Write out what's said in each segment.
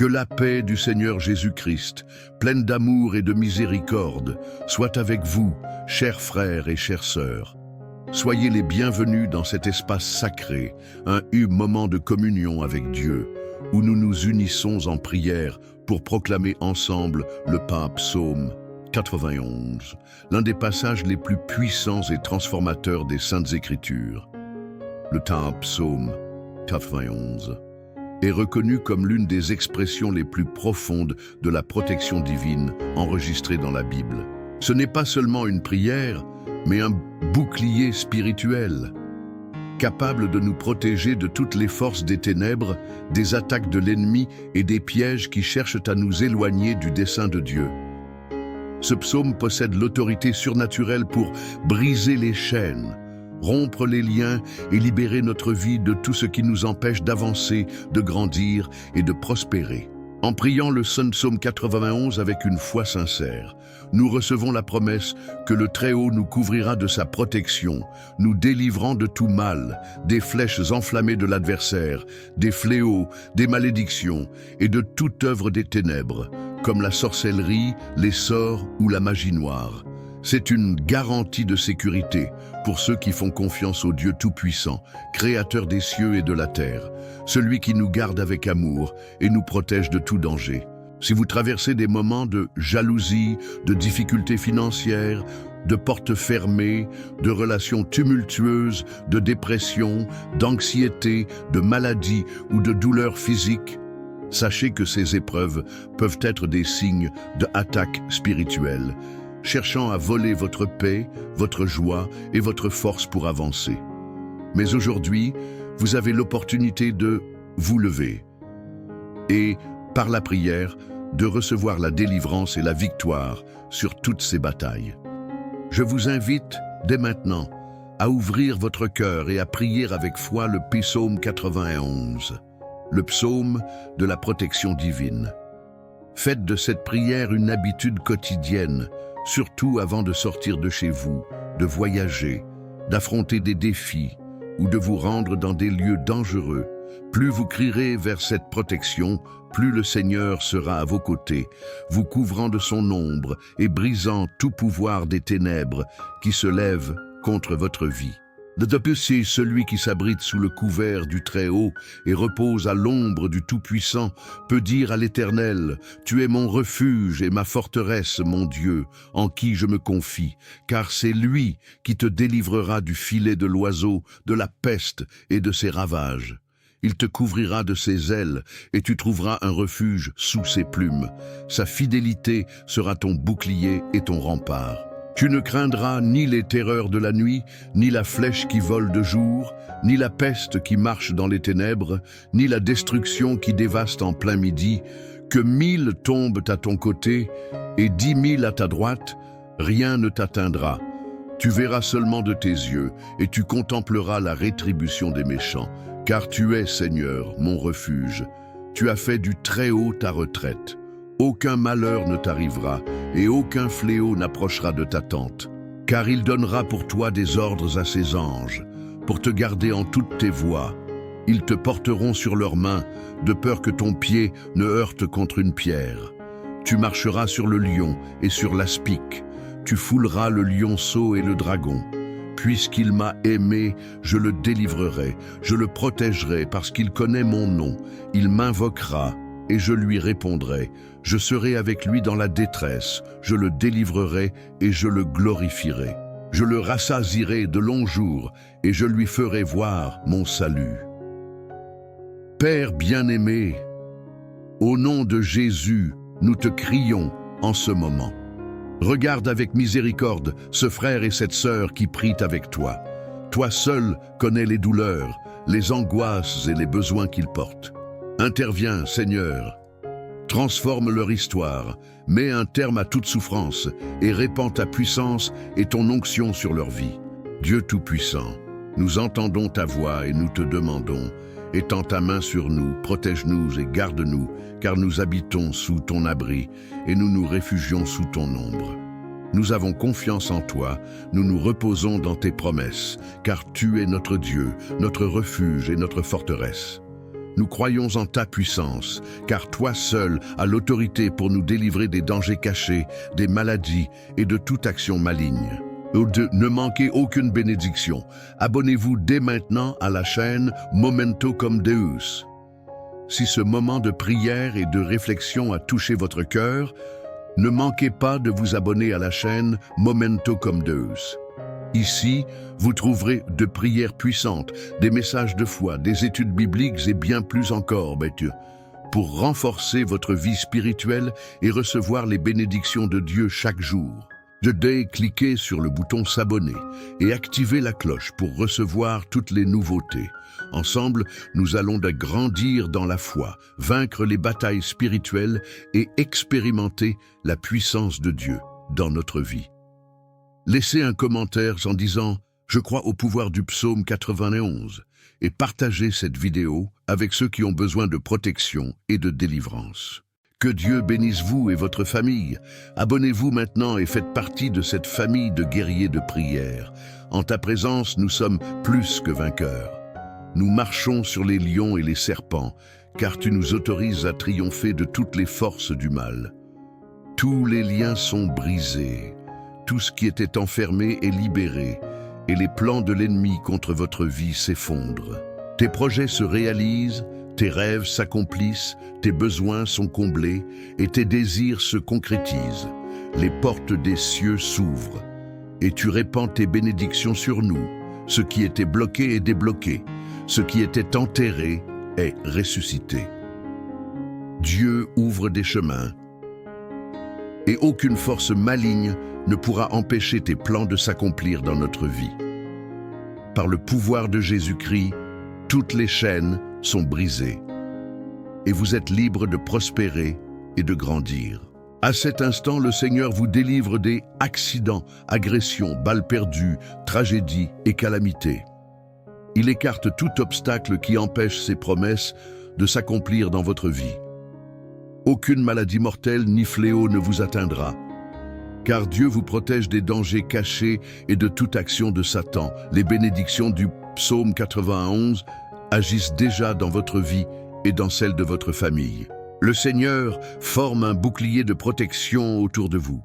Que la paix du Seigneur Jésus-Christ, pleine d'amour et de miséricorde, soit avec vous, chers frères et chères sœurs. Soyez les bienvenus dans cet espace sacré, un moment de communion avec Dieu, où nous nous unissons en prière pour proclamer ensemble le psaume 91, l'un des passages les plus puissants et transformateurs des Saintes Écritures. Le psaume 91 est reconnu comme l'une des expressions les plus profondes de la protection divine enregistrée dans la Bible. Ce n'est pas seulement une prière, mais un bouclier spirituel, capable de nous protéger de toutes les forces des ténèbres, des attaques de l'ennemi et des pièges qui cherchent à nous éloigner du dessein de Dieu. Ce psaume possède l'autorité surnaturelle pour briser les chaînes, rompre les liens et libérer notre vie de tout ce qui nous empêche d'avancer, de grandir et de prospérer. En priant le psaume 91 avec une foi sincère, nous recevons la promesse que le Très-Haut nous couvrira de sa protection, nous délivrant de tout mal, des flèches enflammées de l'adversaire, des fléaux, des malédictions et de toute œuvre des ténèbres, comme la sorcellerie, les sorts ou la magie noire. C'est une garantie de sécurité pour ceux qui font confiance au Dieu Tout-Puissant, Créateur des cieux et de la terre, celui qui nous garde avec amour et nous protège de tout danger. Si vous traversez des moments de jalousie, de difficultés financières, de portes fermées, de relations tumultueuses, de dépression, d'anxiété, de maladie ou de douleurs physiques, sachez que ces épreuves peuvent être des signes d'attaque spirituelle, cherchant à voler votre paix, votre joie et votre force pour avancer. Mais aujourd'hui, vous avez l'opportunité de vous lever et, par la prière, de recevoir la délivrance et la victoire sur toutes ces batailles. Je vous invite, dès maintenant, à ouvrir votre cœur et à prier avec foi le psaume 91, le psaume de la protection divine. Faites de cette prière une habitude quotidienne, surtout avant de sortir de chez vous, de voyager, d'affronter des défis ou de vous rendre dans des lieux dangereux. Plus vous crierez vers cette protection, plus le Seigneur sera à vos côtés, vous couvrant de son ombre et brisant tout pouvoir des ténèbres qui se lèvent contre votre vie. C'est celui qui s'abrite sous le couvert du Très-Haut et repose à l'ombre du Tout-Puissant peut dire à l'Éternel, « Tu es mon refuge et ma forteresse, mon Dieu, en qui je me confie, car c'est lui qui te délivrera du filet de l'oiseau, de la peste et de ses ravages. Il te couvrira de ses ailes et tu trouveras un refuge sous ses plumes. Sa fidélité sera ton bouclier et ton rempart. Tu ne craindras ni les terreurs de la nuit, ni la flèche qui vole de jour, ni la peste qui marche dans les ténèbres, ni la destruction qui dévaste en plein midi. Que 1000 tombent à ton côté et 10 000 à ta droite, rien ne t'atteindra. Tu verras seulement de tes yeux et tu contempleras la rétribution des méchants. Car tu es, Seigneur, mon refuge. Tu as fait du Très-Haut ta retraite. Aucun malheur ne t'arrivera et aucun fléau n'approchera de ta tente. Car il donnera pour toi des ordres à ses anges, pour te garder en toutes tes voies. Ils te porteront sur leurs mains, de peur que ton pied ne heurte contre une pierre. Tu marcheras sur le lion et sur l'aspic. Tu fouleras le lionceau et le dragon. Puisqu'il m'a aimé, je le délivrerai, je le protégerai parce qu'il connaît mon nom. Il m'invoquera et je lui répondrai. Je serai avec lui dans la détresse, je le délivrerai et je le glorifierai. Je le rassasierai de longs jours et je lui ferai voir mon salut. Père bien-aimé, au nom de Jésus, nous te crions en ce moment. Regarde avec miséricorde ce frère et cette sœur qui prient avec toi. Toi seul connais les douleurs, les angoisses et les besoins qu'ils portent. Interviens, Seigneur. Transforme leur histoire, mets un terme à toute souffrance et répands ta puissance et ton onction sur leur vie. Dieu Tout-Puissant, nous entendons ta voix et nous te demandons, étends ta main sur nous, protège-nous et garde-nous, car nous habitons sous ton abri et nous nous réfugions sous ton ombre. Nous avons confiance en toi, nous nous reposons dans tes promesses, car tu es notre Dieu, notre refuge et notre forteresse. nous croyons en ta puissance, car toi seul as l'autorité pour nous délivrer des dangers cachés, des maladies et de toute action maligne. Ne manquez aucune bénédiction. Abonnez-vous dès maintenant à la chaîne Momento Cum Deus. Si ce moment de prière et de réflexion a touché votre cœur, ne manquez pas de vous abonner à la chaîne Momento Cum Deus. Ici, vous trouverez de prières puissantes, des messages de foi, des études bibliques et bien plus encore, pour renforcer votre vie spirituelle et recevoir les bénédictions de Dieu chaque jour. Cliquez sur le bouton s'abonner et activez la cloche pour recevoir toutes les nouveautés. Ensemble, nous allons grandir dans la foi, vaincre les batailles spirituelles et expérimenter la puissance de Dieu dans notre vie. Laissez un commentaire en disant « Je crois au pouvoir du psaume 91 » et partagez cette vidéo avec ceux qui ont besoin de protection et de délivrance. Que Dieu bénisse vous et votre famille. Abonnez-vous maintenant et faites partie de cette famille de guerriers de prière. En ta présence, nous sommes plus que vainqueurs. Nous marchons sur les lions et les serpents, car tu nous autorises à triompher de toutes les forces du mal. Tous les liens sont brisés. Tout ce qui était enfermé est libéré, et les plans de l'ennemi contre votre vie s'effondrent. Tes projets se réalisent, tes rêves s'accomplissent, tes besoins sont comblés et tes désirs se concrétisent. Les portes des cieux s'ouvrent et tu répands tes bénédictions sur nous. Ce qui était bloqué est débloqué, ce qui était enterré est ressuscité. Dieu ouvre des chemins et aucune force maligne ne pourra empêcher tes plans de s'accomplir dans notre vie. Par le pouvoir de Jésus-Christ, toutes les chaînes sont brisées et vous êtes libres de prospérer et de grandir. À cet instant, le Seigneur vous délivre des accidents, agressions, balles perdues, tragédies et calamités. Il écarte tout obstacle qui empêche ses promesses de s'accomplir dans votre vie. Aucune maladie mortelle ni fléau ne vous atteindra, car Dieu vous protège des dangers cachés et de toute action de Satan. Les bénédictions du psaume 91 agissent déjà dans votre vie et dans celle de votre famille. Le Seigneur forme un bouclier de protection autour de vous.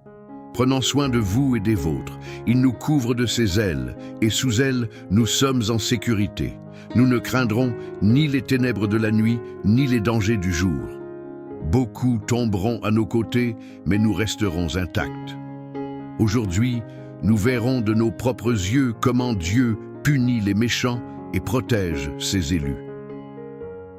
Prenant soin de vous et des vôtres, il nous couvre de ses ailes, et sous elles, nous sommes en sécurité. Nous ne craindrons ni les ténèbres de la nuit, ni les dangers du jour. Beaucoup tomberont à nos côtés, mais nous resterons intacts. Aujourd'hui, nous verrons de nos propres yeux comment Dieu punit les méchants et protège ses élus.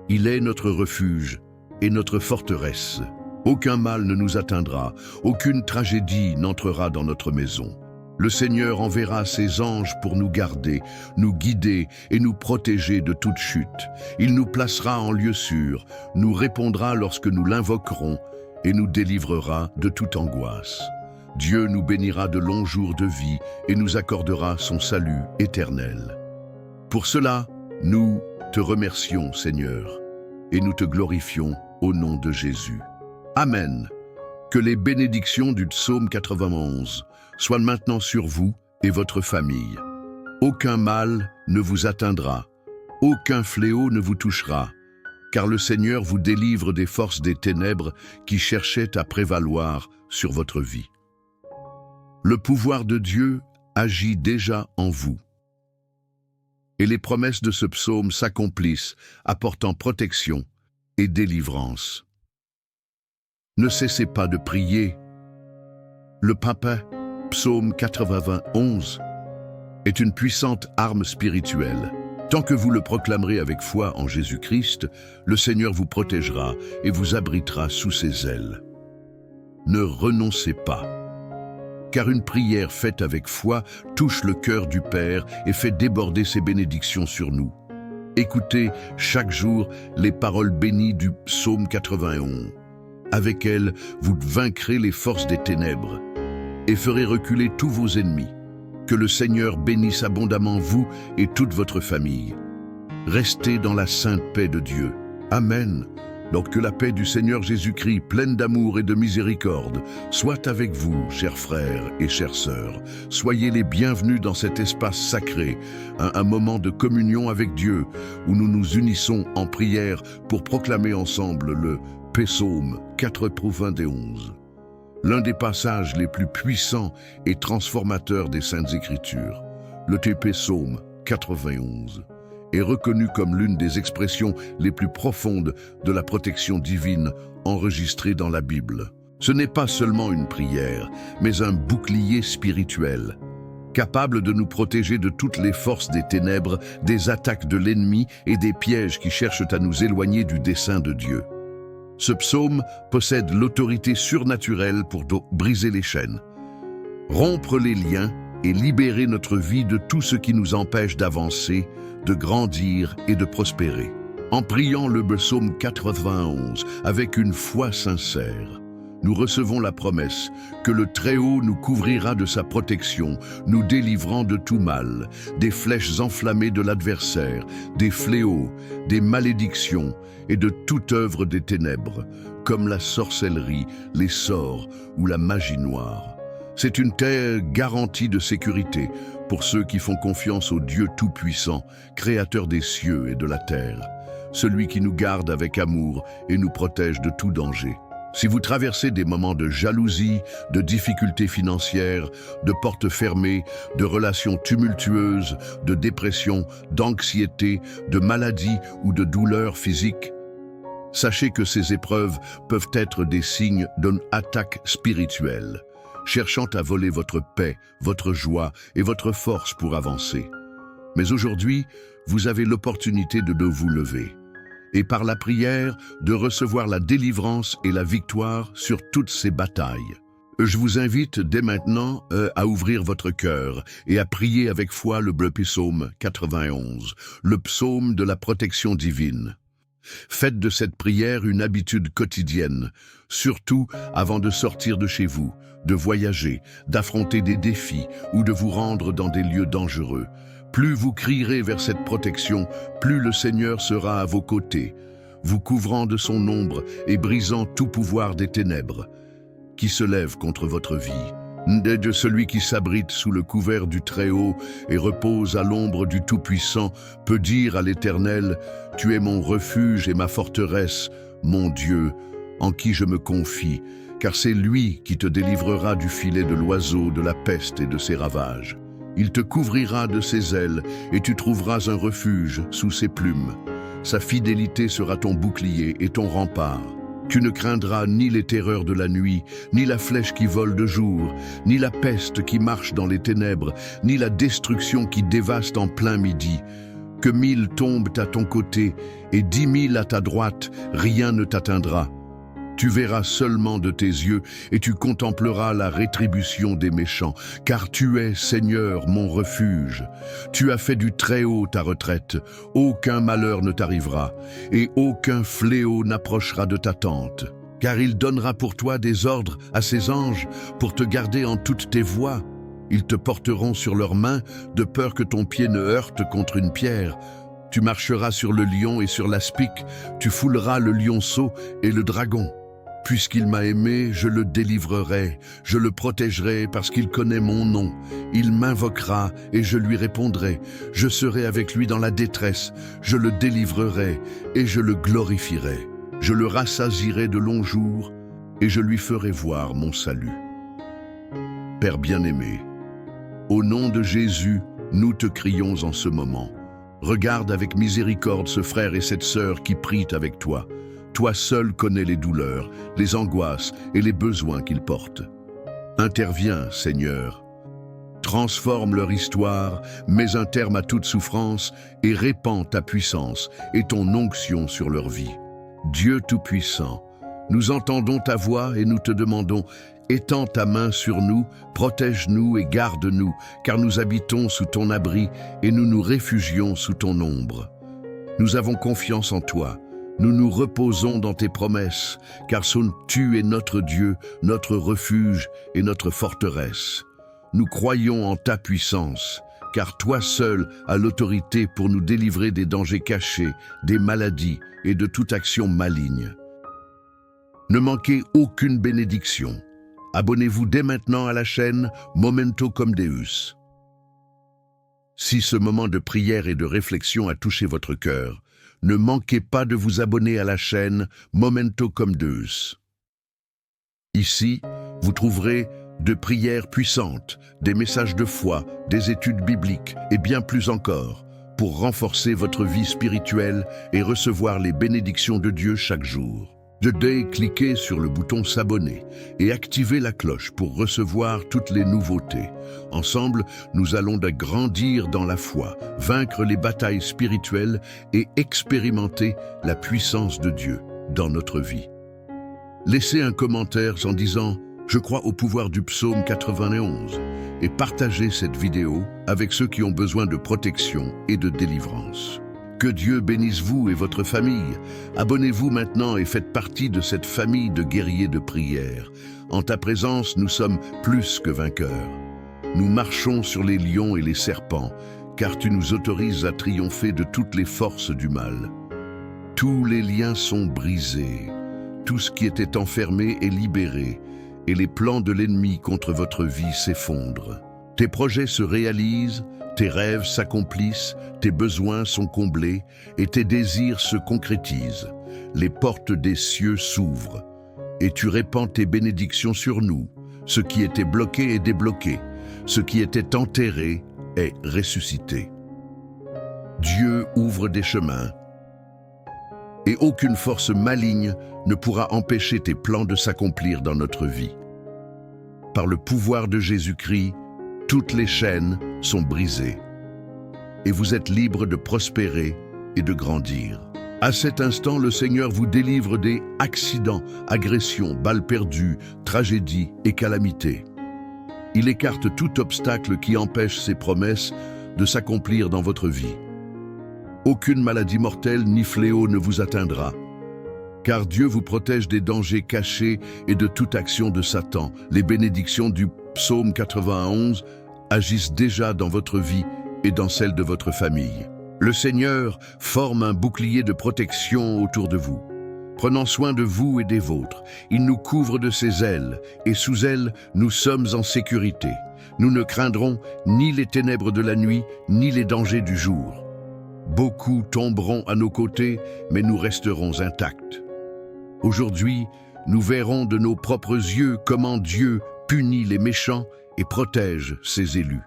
Il est notre refuge et notre forteresse. Aucun mal ne nous atteindra, aucune tragédie n'entrera dans notre maison. Le Seigneur enverra ses anges pour nous garder, nous guider et nous protéger de toute chute. Il nous placera en lieu sûr, nous répondra lorsque nous l'invoquerons et nous délivrera de toute angoisse. Dieu nous bénira de longs jours de vie et nous accordera son salut éternel. Pour cela, nous te remercions, Seigneur, et nous te glorifions au nom de Jésus. Amen. Que les bénédictions du psaume 91 soient maintenant sur vous et votre famille. Aucun mal ne vous atteindra, aucun fléau ne vous touchera, car le Seigneur vous délivre des forces des ténèbres qui cherchaient à prévaloir sur votre vie. Le pouvoir de Dieu agit déjà en vous. Et les promesses de ce psaume s'accomplissent, apportant protection et délivrance. Ne cessez pas de prier. Le Papa, psaume 91, est une puissante arme spirituelle. Tant que vous le proclamerez avec foi en Jésus-Christ, le Seigneur vous protégera et vous abritera sous ses ailes. Ne renoncez pas, car une prière faite avec foi touche le cœur du Père et fait déborder ses bénédictions sur nous. Écoutez chaque jour les paroles bénies du psaume 91. Avec elles, vous vaincrez les forces des ténèbres et ferez reculer tous vos ennemis. Que le Seigneur bénisse abondamment vous et toute votre famille. Restez dans la sainte paix de Dieu. Amen. Donc que la paix du Seigneur Jésus-Christ, pleine d'amour et de miséricorde, soit avec vous, chers frères et chères sœurs. Soyez les bienvenus dans cet espace sacré, un moment de communion avec Dieu, où nous nous unissons en prière pour proclamer ensemble le Psaume 91. L'un des passages les plus puissants et transformateurs des Saintes Écritures, le Psaume 91. Est reconnu comme l'une des expressions les plus profondes de la protection divine enregistrée dans la Bible. Ce n'est pas seulement une prière, mais un bouclier spirituel, capable de nous protéger de toutes les forces des ténèbres, des attaques de l'ennemi et des pièges qui cherchent à nous éloigner du dessein de Dieu. Ce psaume possède l'autorité surnaturelle pour briser les chaînes, rompre les liens et libérer notre vie de tout ce qui nous empêche d'avancer, de grandir et de prospérer. En priant le psaume 91 avec une foi sincère, nous recevons la promesse que le Très-Haut nous couvrira de sa protection, nous délivrant de tout mal, des flèches enflammées de l'adversaire, des fléaux, des malédictions et de toute œuvre des ténèbres, comme la sorcellerie, les sorts ou la magie noire. C'est une telle garantie de sécurité pour ceux qui font confiance au Dieu Tout-Puissant, Créateur des cieux et de la terre, celui qui nous garde avec amour et nous protège de tout danger. Si vous traversez des moments de jalousie, de difficultés financières, de portes fermées, de relations tumultueuses, de dépression, d'anxiété, de maladie ou de douleurs physiques, sachez que ces épreuves peuvent être des signes d'une attaque spirituelle, cherchant à voler votre paix, votre joie et votre force pour avancer. Mais aujourd'hui, vous avez l'opportunité de vous lever et par la prière de recevoir la délivrance et la victoire sur toutes ces batailles. Je vous invite dès maintenant à ouvrir votre cœur et à prier avec foi le psaume 91, le psaume de la protection divine. Faites de cette prière une habitude quotidienne, surtout avant de sortir de chez vous, de voyager, d'affronter des défis ou de vous rendre dans des lieux dangereux. Plus vous crierez vers cette protection, plus le Seigneur sera à vos côtés, vous couvrant de son ombre et brisant tout pouvoir des ténèbres qui se lèvent contre votre vie. De celui qui s'abrite sous le couvert du Très-Haut et repose à l'ombre du Tout-Puissant peut dire à l'Éternel, « Tu es mon refuge et ma forteresse, mon Dieu, en qui je me confie, car c'est lui qui te délivrera du filet de l'oiseau, de la peste et de ses ravages. Il te couvrira de ses ailes et tu trouveras un refuge sous ses plumes. Sa fidélité sera ton bouclier et ton rempart. Tu ne craindras ni les terreurs de la nuit, ni la flèche qui vole de jour, ni la peste qui marche dans les ténèbres, ni la destruction qui dévaste en plein midi. Que 1000 tombent à ton côté et 10 000 à ta droite, rien ne t'atteindra. Tu verras seulement de tes yeux et tu contempleras la rétribution des méchants, car tu es, Seigneur, mon refuge. Tu as fait du Très-Haut ta retraite, aucun malheur ne t'arrivera, et aucun fléau n'approchera de ta tente. Car il donnera pour toi des ordres à ses anges pour te garder en toutes tes voies. Ils te porteront sur leurs mains, de peur que ton pied ne heurte contre une pierre. Tu marcheras sur le lion et sur l'aspic, tu fouleras le lionceau et le dragon. Puisqu'il m'a aimé, je le délivrerai, je le protégerai parce qu'il connaît mon nom. Il m'invoquera et je lui répondrai. Je serai avec lui dans la détresse, je le délivrerai et je le glorifierai. Je le rassasierai de longs jours et je lui ferai voir mon salut. Père bien-aimé, au nom de Jésus, nous te crions en ce moment. Regarde avec miséricorde ce frère et cette sœur qui prient avec toi. Toi seul connais les douleurs, les angoisses et les besoins qu'ils portent. Interviens, Seigneur. Transforme leur histoire, mets un terme à toute souffrance et répands ta puissance et ton onction sur leur vie. Dieu Tout-Puissant, nous entendons ta voix et nous te demandons, étends ta main sur nous, protège-nous et garde-nous, car nous habitons sous ton abri et nous nous réfugions sous ton ombre. Nous avons confiance en toi. Nous nous reposons dans tes promesses, car tu es notre Dieu, notre refuge et notre forteresse. Nous croyons en ta puissance, car toi seul as l'autorité pour nous délivrer des dangers cachés, des maladies et de toute action maligne. Ne manquez aucune bénédiction. Abonnez-vous dès maintenant à la chaîne Momento Cum Deus. Si ce moment de prière et de réflexion a touché votre cœur, ne manquez pas de vous abonner à la chaîne Momento Cum Deus. Ici, vous trouverez de prières puissantes, des messages de foi, des études bibliques et bien plus encore, pour renforcer votre vie spirituelle et recevoir les bénédictions de Dieu chaque jour. Cliquez sur le bouton s'abonner et activez la cloche pour recevoir toutes les nouveautés. Ensemble, nous allons grandir dans la foi, vaincre les batailles spirituelles et expérimenter la puissance de Dieu dans notre vie. Laissez un commentaire en disant « Je crois au pouvoir du psaume 91 » et partagez cette vidéo avec ceux qui ont besoin de protection et de délivrance. Que Dieu bénisse vous et votre famille. Abonnez-vous maintenant et faites partie de cette famille de guerriers de prière. En ta présence, nous sommes plus que vainqueurs. Nous marchons sur les lions et les serpents, car tu nous autorises à triompher de toutes les forces du mal. Tous les liens sont brisés, tout ce qui était enfermé est libéré, et les plans de l'ennemi contre votre vie s'effondrent. Tes projets se réalisent, tes rêves s'accomplissent, tes besoins sont comblés et tes désirs se concrétisent. Les portes des cieux s'ouvrent et tu répands tes bénédictions sur nous. Ce qui était bloqué est débloqué, ce qui était enterré est ressuscité. Dieu ouvre des chemins et aucune force maligne ne pourra empêcher tes plans de s'accomplir dans notre vie. Par le pouvoir de Jésus-Christ, toutes les chaînes sont brisées et vous êtes libres de prospérer et de grandir. À cet instant, le Seigneur vous délivre des accidents, agressions, balles perdues, tragédies et calamités. Il écarte tout obstacle qui empêche ses promesses de s'accomplir dans votre vie. Aucune maladie mortelle ni fléau ne vous atteindra, car Dieu vous protège des dangers cachés et de toute action de Satan. Les bénédictions du psaume 91 agissent déjà dans votre vie et dans celle de votre famille. Le Seigneur forme un bouclier de protection autour de vous. Prenant soin de vous et des vôtres, il nous couvre de ses ailes, et sous elles, nous sommes en sécurité. Nous ne craindrons ni les ténèbres de la nuit, ni les dangers du jour. Beaucoup tomberont à nos côtés, mais nous resterons intacts. Aujourd'hui, nous verrons de nos propres yeux comment Dieu punit les méchants et protège ses élus.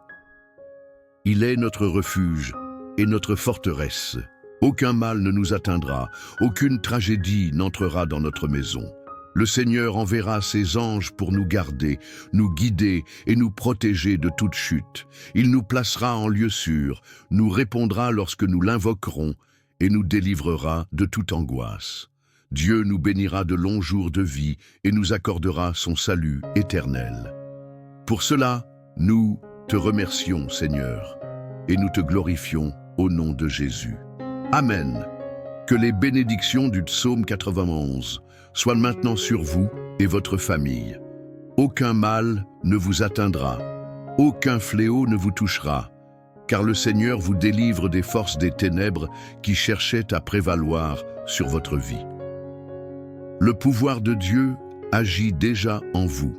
Il est notre refuge et notre forteresse. Aucun mal ne nous atteindra, aucune tragédie n'entrera dans notre maison. Le Seigneur enverra ses anges pour nous garder, nous guider et nous protéger de toute chute. Il nous placera en lieu sûr, nous répondra lorsque nous l'invoquerons et nous délivrera de toute angoisse. Dieu nous bénira de longs jours de vie et nous accordera son salut éternel. Pour cela, nous te remercions, Seigneur, et nous te glorifions au nom de Jésus. Amen. Que les bénédictions du psaume 91 soient maintenant sur vous et votre famille. Aucun mal ne vous atteindra, aucun fléau ne vous touchera, car le Seigneur vous délivre des forces des ténèbres qui cherchaient à prévaloir sur votre vie. Le pouvoir de Dieu agit déjà en vous.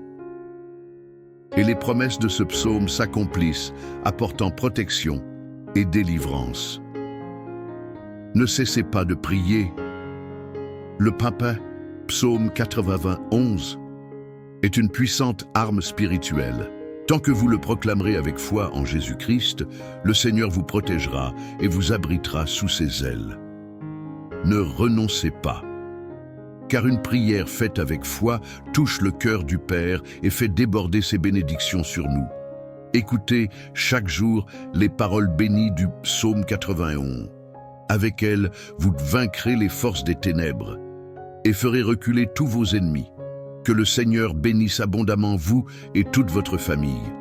Et les promesses de ce psaume s'accomplissent, apportant protection et délivrance. Ne cessez pas de prier. Le Papa, psaume 91, est une puissante arme spirituelle. Tant que vous le proclamerez avec foi en Jésus-Christ, le Seigneur vous protégera et vous abritera sous ses ailes. Ne renoncez pas, car une prière faite avec foi touche le cœur du Père et fait déborder ses bénédictions sur nous. Écoutez chaque jour les paroles bénies du psaume 91. Avec elles, vous vaincrez les forces des ténèbres et ferez reculer tous vos ennemis. Que le Seigneur bénisse abondamment vous et toute votre famille.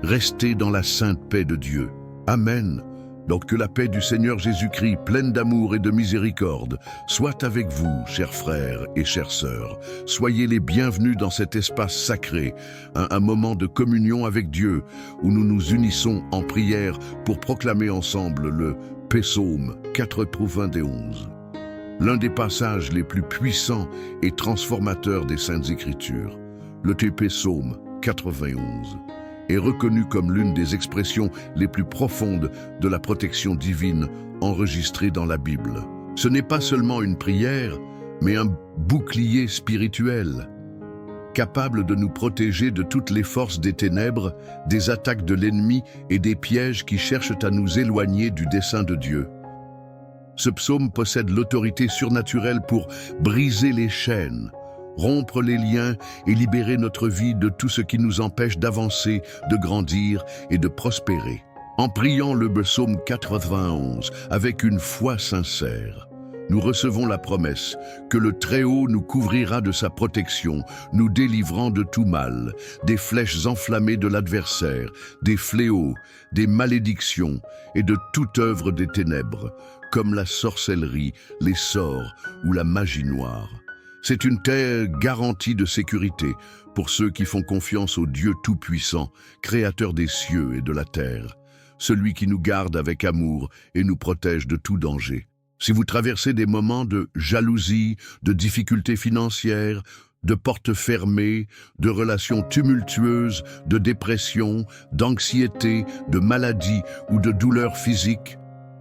Restez dans la sainte paix de Dieu. Amen. Donc que la paix du Seigneur Jésus-Christ, pleine d'amour et de miséricorde, soit avec vous, chers frères et chères sœurs. Soyez les bienvenus dans cet espace sacré, un moment de communion avec Dieu, où nous nous unissons en prière pour proclamer ensemble le Psaume 91. L'un des passages les plus puissants et transformateurs des Saintes Écritures, le Psaume 91. Est reconnu comme l'une des expressions les plus profondes de la protection divine enregistrée dans la Bible. Ce n'est pas seulement une prière, mais un bouclier spirituel, capable de nous protéger de toutes les forces des ténèbres, des attaques de l'ennemi et des pièges qui cherchent à nous éloigner du dessein de Dieu. Ce psaume possède l'autorité surnaturelle pour briser les chaînes, rompre les liens et libérer notre vie de tout ce qui nous empêche d'avancer, de grandir et de prospérer. En priant le psaume 91 avec une foi sincère, nous recevons la promesse que le Très-Haut nous couvrira de sa protection, nous délivrant de tout mal, des flèches enflammées de l'adversaire, des fléaux, des malédictions et de toute œuvre des ténèbres, comme la sorcellerie, les sorts ou la magie noire. C'est une telle garantie de sécurité pour ceux qui font confiance au Dieu Tout-Puissant, Créateur des cieux et de la terre, celui qui nous garde avec amour et nous protège de tout danger. Si vous traversez des moments de jalousie, de difficultés financières, de portes fermées, de relations tumultueuses, de dépression, d'anxiété, de maladie ou de douleurs physiques,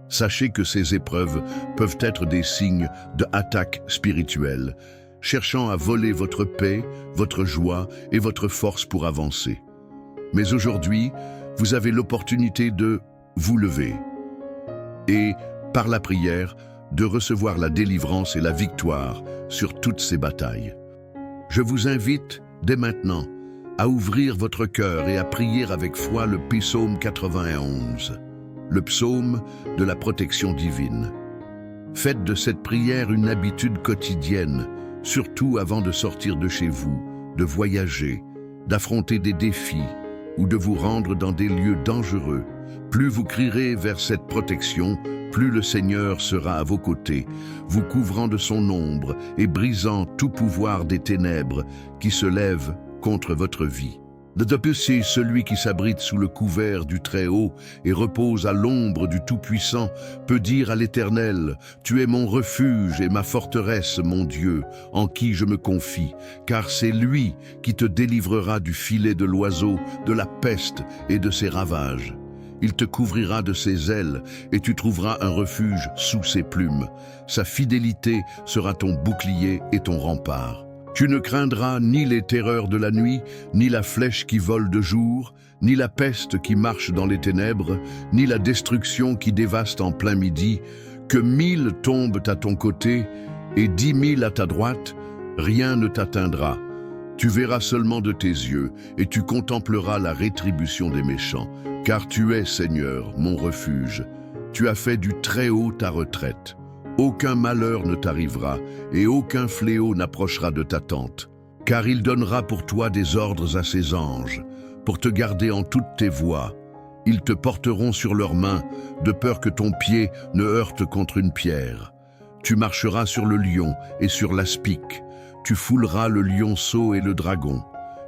sachez que ces épreuves peuvent être des signes d'attaque spirituelle, cherchant à voler votre paix, votre joie et votre force pour avancer. Mais aujourd'hui, vous avez l'opportunité de vous lever et, par la prière, de recevoir la délivrance et la victoire sur toutes ces batailles. Je vous invite, dès maintenant, à ouvrir votre cœur et à prier avec foi le Psaume 91, le psaume de la protection divine. Faites de cette prière une habitude quotidienne, surtout avant de sortir de chez vous, de voyager, d'affronter des défis ou de vous rendre dans des lieux dangereux. Plus vous crierez vers cette protection, plus le Seigneur sera à vos côtés, vous couvrant de son ombre et brisant tout pouvoir des ténèbres qui se lèvent contre votre vie. C'est celui qui s'abrite sous le couvert du Très-Haut et repose à l'ombre du Tout-Puissant peut dire à l'Éternel, « Tu es mon refuge et ma forteresse, mon Dieu, en qui je me confie, car c'est lui qui te délivrera du filet de l'oiseau, de la peste et de ses ravages. Il te couvrira de ses ailes et tu trouveras un refuge sous ses plumes. Sa fidélité sera ton bouclier et ton rempart. Tu ne craindras ni les terreurs de la nuit, ni la flèche qui vole de jour, ni la peste qui marche dans les ténèbres, ni la destruction qui dévaste en plein midi. Que 1000 tombent à ton côté et 10 000 à ta droite, rien ne t'atteindra. Tu verras seulement de tes yeux et tu contempleras la rétribution des méchants. Car tu es, Seigneur, mon refuge. Tu as fait du Très-Haut ta retraite. Aucun malheur ne t'arrivera et aucun fléau n'approchera de ta tente. Car il donnera pour toi des ordres à ses anges, pour te garder en toutes tes voies. Ils te porteront sur leurs mains, de peur que ton pied ne heurte contre une pierre. Tu marcheras sur le lion et sur l'aspic. Tu fouleras le lionceau et le dragon.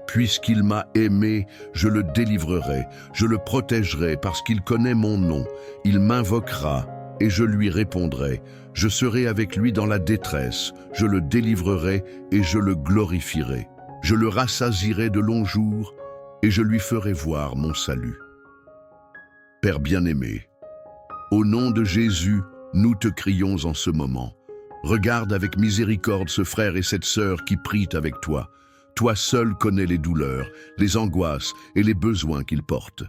Puisqu'il m'a aimé, je le délivrerai, je le protégerai parce qu'il connaît mon nom. Il m'invoquera et je lui répondrai. Je serai avec lui dans la détresse, je le délivrerai et je le glorifierai. Je le rassasierai de longs jours et je lui ferai voir mon salut. Père bien-aimé, au nom de Jésus, nous te crions en ce moment. Regarde avec miséricorde ce frère et cette sœur qui prient avec toi. Toi seul connais les douleurs, les angoisses et les besoins qu'ils portent.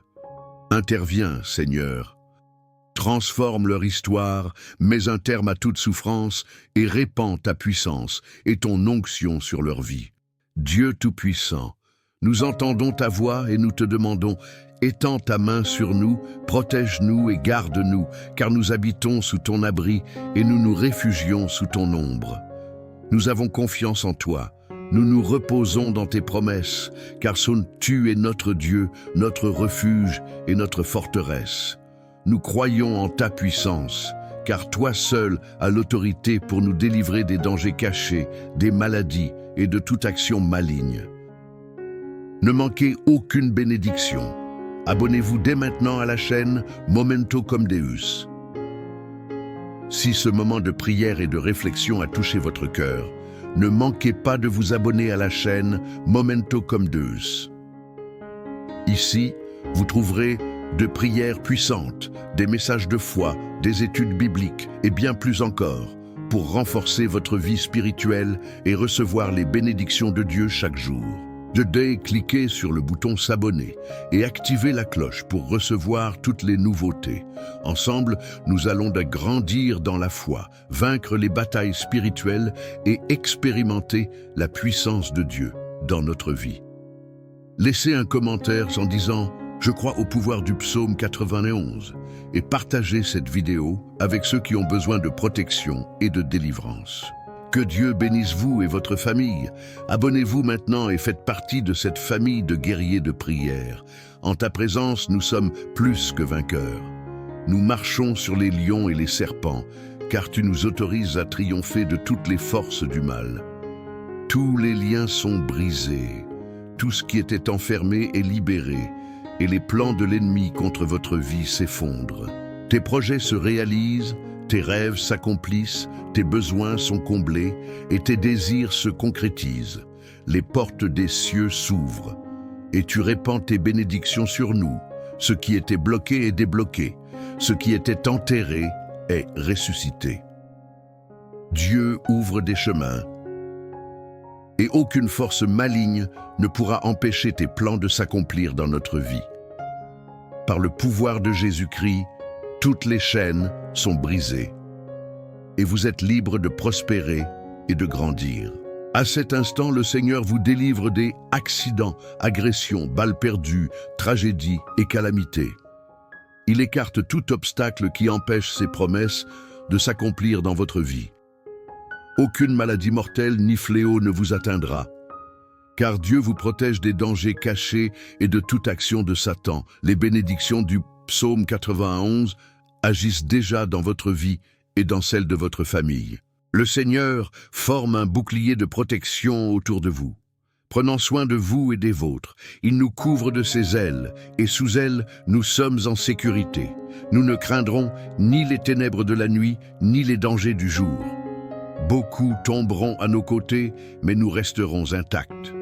Interviens, Seigneur. Transforme leur histoire, mets un terme à toute souffrance et répands ta puissance et ton onction sur leur vie. Dieu Tout-Puissant, nous entendons ta voix et nous te demandons, étends ta main sur nous, protège-nous et garde-nous, car nous habitons sous ton abri et nous nous réfugions sous ton ombre. Nous avons confiance en toi. Nous nous reposons dans tes promesses, car tu es notre Dieu, notre refuge et notre forteresse. nous croyons en ta puissance, car toi seul as l'autorité pour nous délivrer des dangers cachés, des maladies et de toute action maligne. Ne manquez aucune bénédiction. Abonnez-vous dès maintenant à la chaîne Momento Cum Deus. Si ce moment de prière et de réflexion a touché votre cœur, ne manquez pas de vous abonner à la chaîne Momento Cum Deus. Ici, vous trouverez de prières puissantes, des messages de foi, des études bibliques et bien plus encore pour renforcer votre vie spirituelle et recevoir les bénédictions de Dieu chaque jour. Cliquez sur le bouton s'abonner et activez la cloche pour recevoir toutes les nouveautés. Ensemble, nous allons grandir dans la foi, vaincre les batailles spirituelles et expérimenter la puissance de Dieu dans notre vie. Laissez un commentaire en disant « Je crois au pouvoir du psaume 91 » et partagez cette vidéo avec ceux qui ont besoin de protection et de délivrance. Que Dieu bénisse vous et votre famille. Abonnez-vous maintenant et faites partie de cette famille de guerriers de prière. En ta présence, nous sommes plus que vainqueurs. Nous marchons sur les lions et les serpents, car tu nous autorises à triompher de toutes les forces du mal. Tous les liens sont brisés. Tout ce qui était enfermé est libéré, et les plans de l'ennemi contre votre vie s'effondrent. Tes projets se réalisent, tes rêves s'accomplissent, tes besoins sont comblés et tes désirs se concrétisent. Les portes des cieux s'ouvrent et tu répands tes bénédictions sur nous. Ce qui était bloqué est débloqué, ce qui était enterré est ressuscité. Dieu ouvre des chemins et aucune force maligne ne pourra empêcher tes plans de s'accomplir dans notre vie. Par le pouvoir de Jésus-Christ, toutes les chaînes sont brisées et vous êtes libres de prospérer et de grandir. À cet instant, le Seigneur vous délivre des accidents, agressions, balles perdues, tragédies et calamités. Il écarte tout obstacle qui empêche ses promesses de s'accomplir dans votre vie. Aucune maladie mortelle ni fléau ne vous atteindra, car Dieu vous protège des dangers cachés et de toute action de Satan. Les bénédictions du psaume 91 agissent déjà dans votre vie et dans celle de votre famille. Le Seigneur forme un bouclier de protection autour de vous. Prenant soin de vous et des vôtres, il nous couvre de ses ailes, et sous elles, nous sommes en sécurité. Nous ne craindrons ni les ténèbres de la nuit, ni les dangers du jour. Beaucoup tomberont à nos côtés, mais nous resterons intacts.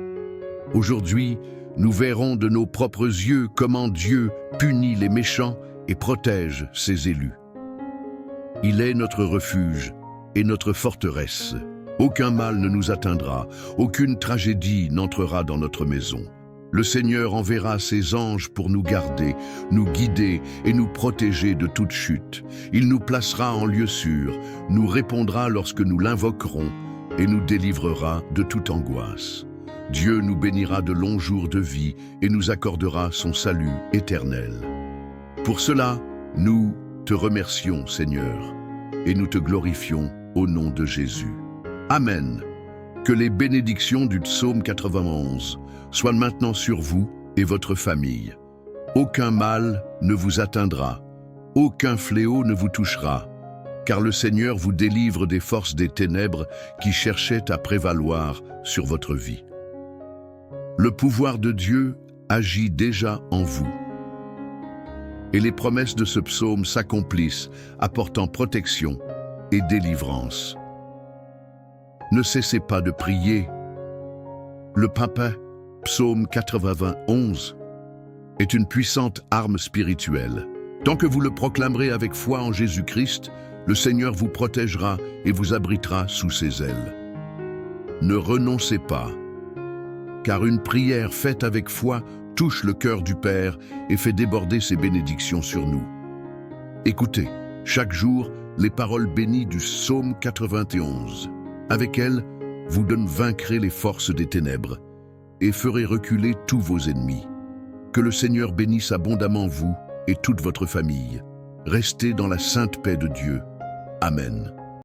Aujourd'hui, nous verrons de nos propres yeux comment Dieu punit les méchants et protège ses élus. Il est notre refuge et notre forteresse. Aucun mal ne nous atteindra, aucune tragédie n'entrera dans notre maison. Le Seigneur enverra ses anges pour nous garder, nous guider et nous protéger de toute chute. Il nous placera en lieu sûr, nous répondra lorsque nous l'invoquerons et nous délivrera de toute angoisse. Dieu nous bénira de longs jours de vie et nous accordera son salut éternel. Pour cela, nous te remercions, Seigneur, et nous te glorifions au nom de Jésus. Amen. Que les bénédictions du psaume 91 soient maintenant sur vous et votre famille. Aucun mal ne vous atteindra, aucun fléau ne vous touchera, car le Seigneur vous délivre des forces des ténèbres qui cherchaient à prévaloir sur votre vie. Le pouvoir de Dieu agit déjà en vous. Et les promesses de ce psaume s'accomplissent, apportant protection et délivrance. Ne cessez pas de prier. Le Papa, psaume 91, est une puissante arme spirituelle. Tant que vous le proclamerez avec foi en Jésus-Christ, le Seigneur vous protégera et vous abritera sous ses ailes. Ne renoncez pas, car une prière faite avec foi touche le cœur du Père et fait déborder ses bénédictions sur nous. Écoutez, chaque jour, les paroles bénies du psaume 91. Avec elles, vous vaincrez les forces des ténèbres et ferez reculer tous vos ennemis. Que le Seigneur bénisse abondamment vous et toute votre famille. Restez dans la sainte paix de Dieu. Amen.